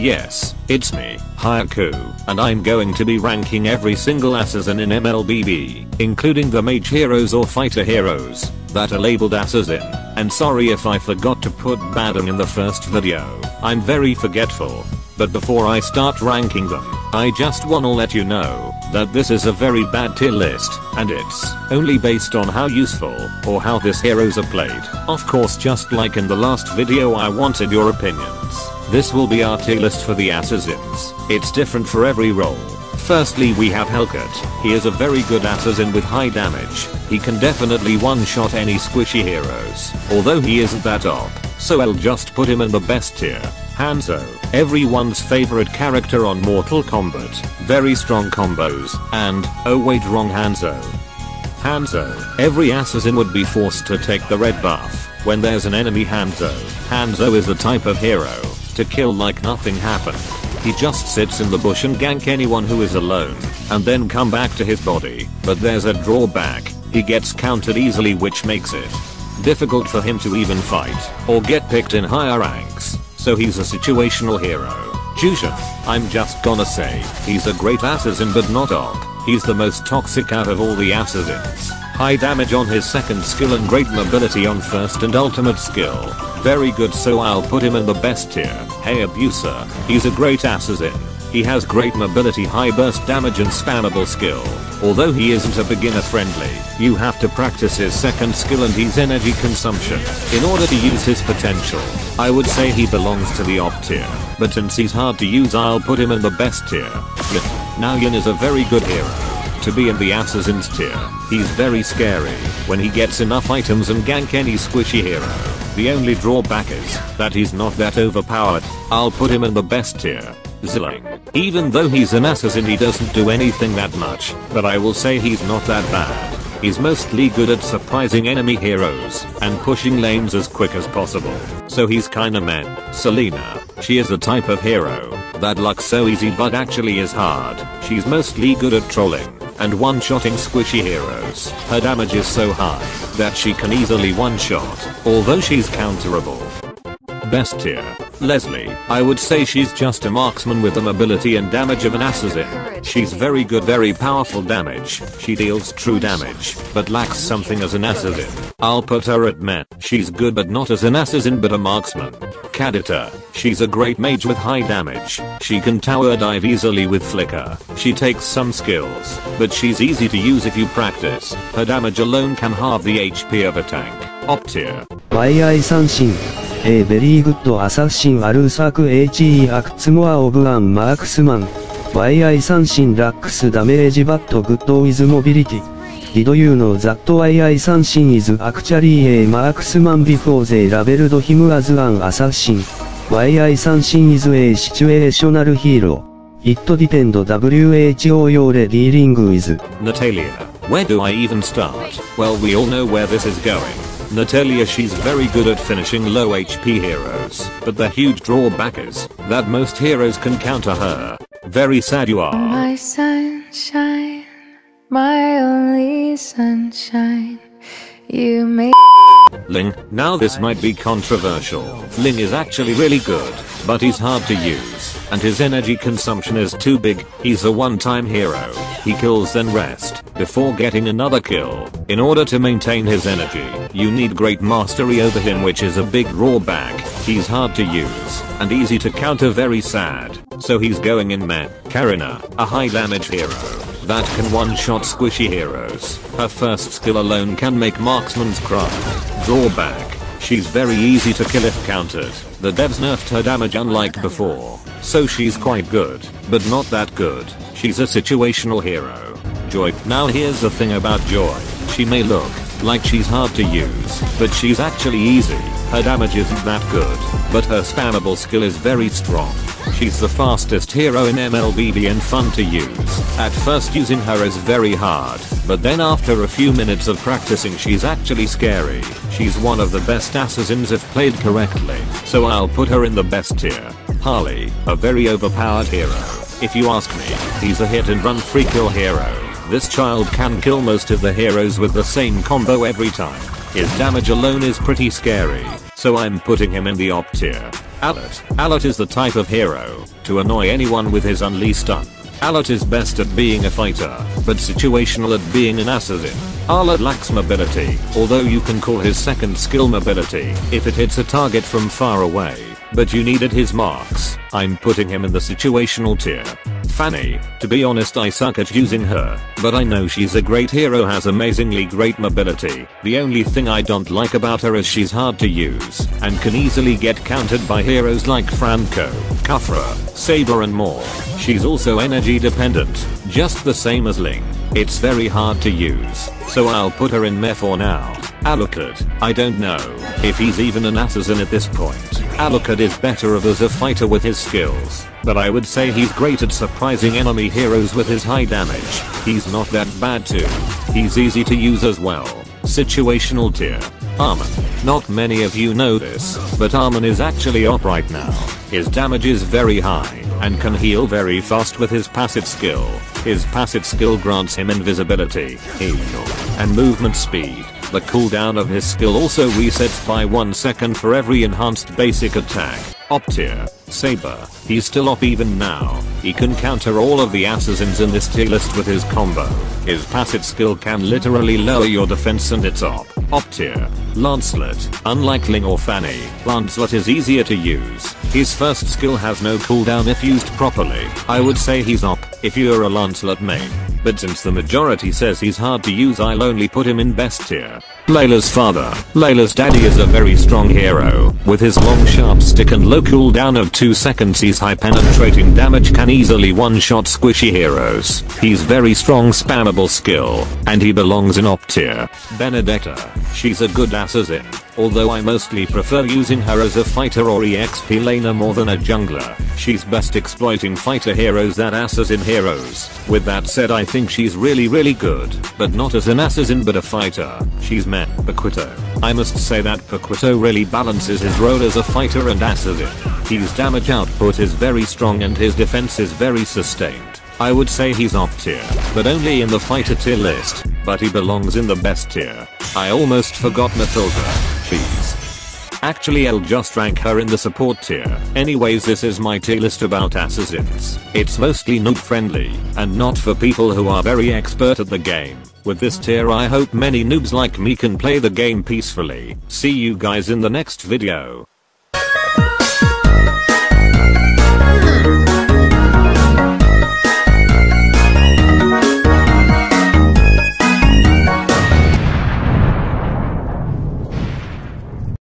Yes, it's me, Hayaku, and I'm going to be ranking every single assassin in Mlbb, including the mage heroes or fighter heroes that are labeled assassin. And sorry if I forgot to put Baden in the first video, I'm very forgetful. But before I start ranking them, I just wanna let you know that this is a very bad tier list, and it's only based on how useful or how these heroes are played. Of course, just like in the last video, I wanted your opinions. This will be our tier list for the assassins. It's different for every role. Firstly, we have Hellcat. He is a very good assassin with high damage. He can definitely one-shot any squishy heroes, although he isn't that OP, so I'll just put him in the best tier. Hanzo, everyone's favorite character on Mortal Kombat. Very strong combos, and, oh wait, wrong Hanzo. Hanzo, every assassin would be forced to take the red buff when there's an enemy Hanzo. Hanzo is the type of hero to kill like nothing happened. He just sits in the bush and gank anyone who is alone, and then come back to his body. But there's a drawback, he gets countered easily, which makes it difficult for him to even fight or get picked in higher ranks. So he's a situational hero. Jushin, I'm just gonna say, he's a great assassin but not OP. He's the most toxic out of all the assassins. High damage on his second skill and great mobility on first and ultimate skill. Very good, so I'll put him in the best tier. Hayabusa, he's a great assassin. He has great mobility, high burst damage and spammable skill. Although he isn't a beginner friendly, you have to practice his second skill and his energy consumption in order to use his potential. I would say he belongs to the OP tier, but since he's hard to use, I'll put him in the best tier. Yin. Now Yin is a very good hero to be in the assassins tier. He's very scary when he gets enough items and gank any squishy hero. The only drawback is that he's not that overpowered. I'll put him in the best tier. Zilling. Even though he's an assassin, he doesn't do anything that much, but I will say he's not that bad. He's mostly good at surprising enemy heroes and pushing lanes as quick as possible, so he's kinda meh. Selena, she is the type of hero that looks so easy but actually is hard. She's mostly good at trolling and one-shotting squishy heroes. Her damage is so high that she can easily one-shot, although she's counterable. Best tier. Leslie, I would say she's just a marksman with the mobility and damage of an assassin. She's very good, very powerful damage. She deals true damage, but lacks something as an assassin. I'll put her at meh. She's good but not as an assassin but a marksman. Kadita, she's a great mage with high damage. She can tower dive easily with flicker. She takes some skills, but she's easy to use if you practice. Her damage alone can halve the HP of a tank. Op tier. assasin. A very good assassin Alsac he acts more of an marksman. assasin lacks damage but good with mobility. Did you know that assasin is actually a marksman before they labeled him as an assassin? assasin is a situational hero. It depends who you're dealing with. Natalia, where do I even start? Well, we all know where this is going. Natalia, she's very good at finishing low HP heroes, but the huge drawback is that most heroes can counter her. Very sad you are. My sunshine, my only sunshine, you made Ling, now this might be controversial. Ling is actually really good, but he's hard to use, and his energy consumption is too big. He's a one-time hero. He kills then rest before getting another kill. In order to maintain his energy, you need great mastery over him, which is a big drawback. He's hard to use and easy to counter, very sad. So he's going in meh. Karina, a high damage hero that can one-shot squishy heroes. Her first skill alone can make marksmans cry. Drawback, she's very easy to kill if countered. The devs nerfed her damage unlike before, so she's quite good, but not that good. She's a situational hero. Joy, now here's the thing about Joy. She may look like she's hard to use, but she's actually easy. Her damage isn't that good, but her spammable skill is very strong. She's the fastest hero in Mlbb and fun to use. At first using her is very hard, but then after a few minutes of practicing she's actually scary. She's one of the best assassins if played correctly, so I'll put her in the best tier. Harley, a very overpowered hero. If you ask me, he's a hit and run free kill hero. This child can kill most of the heroes with the same combo every time. His damage alone is pretty scary, so I'm putting him in the op tier. Alert is the type of hero to annoy anyone with his unleashed stun. Alert is best at being a fighter, but situational at being an assassin. Alert lacks mobility, although you can call his second skill mobility if it hits a target from far away, but you needed his marks. I'm putting him in the situational tier. Fanny, to be honest I suck at using her, but I know she's a great hero, has amazingly great mobility. The only thing I don't like about her is she's hard to use, and can easily get countered by heroes like Franco, Kufra, Saber and more. She's also energy dependent, just the same as Ling. It's very hard to use, so I'll put her in meh for now. Alucard, I don't know if he's even an assassin at this point. Alucard is better as a fighter with his skills, but I would say he's great at surprising enemy heroes with his high damage. He's not that bad too. He's easy to use as well. Situational tier. Armin. Not many of you know this, but Armin is actually OP right now. His damage is very high, and can heal very fast with his passive skill. His passive skill grants him invisibility, heal, and movement speed. The cooldown of his skill also resets by 1 second for every enhanced basic attack. Op tier. Saber. He's still OP even now. He can counter all of the assassins in this tier list with his combo. His passive skill can literally lower your defense and it's OP. Op tier. Lancelot. Unlike Ling or Fanny, Lancelot is easier to use. His first skill has no cooldown if used properly. I would say he's OP if you're a Lancelot main, but since the majority says he's hard to use I'll only put him in best tier. Layla's father. Layla's daddy is a very strong hero. With his long sharp stick and low cooldown of 2 seconds his high penetrating damage can easily one-shot squishy heroes. He's very strong spammable skill, and he belongs in OP tier. Benedetta. She's a good assassin, although I mostly prefer using her as a fighter or EXP laner more than a jungler. She's best exploiting fighter heroes than assassin heroes. With that said I think she's really good, but not as an assassin but a fighter. She's meh. Paquito. I must say that Paquito really balances his role as a fighter and assassin. His damage output is very strong and his defense is very sustained. I would say he's OP tier, but only in the fighter tier list, but he belongs in the best tier. I almost forgot Mathilda. She's actually I'll just rank her in the support tier. Anyways, this is my tier list about assassins. It's mostly noob friendly, and not for people who are very expert at the game. With this tier I hope many noobs like me can play the game peacefully. See you guys in the next video.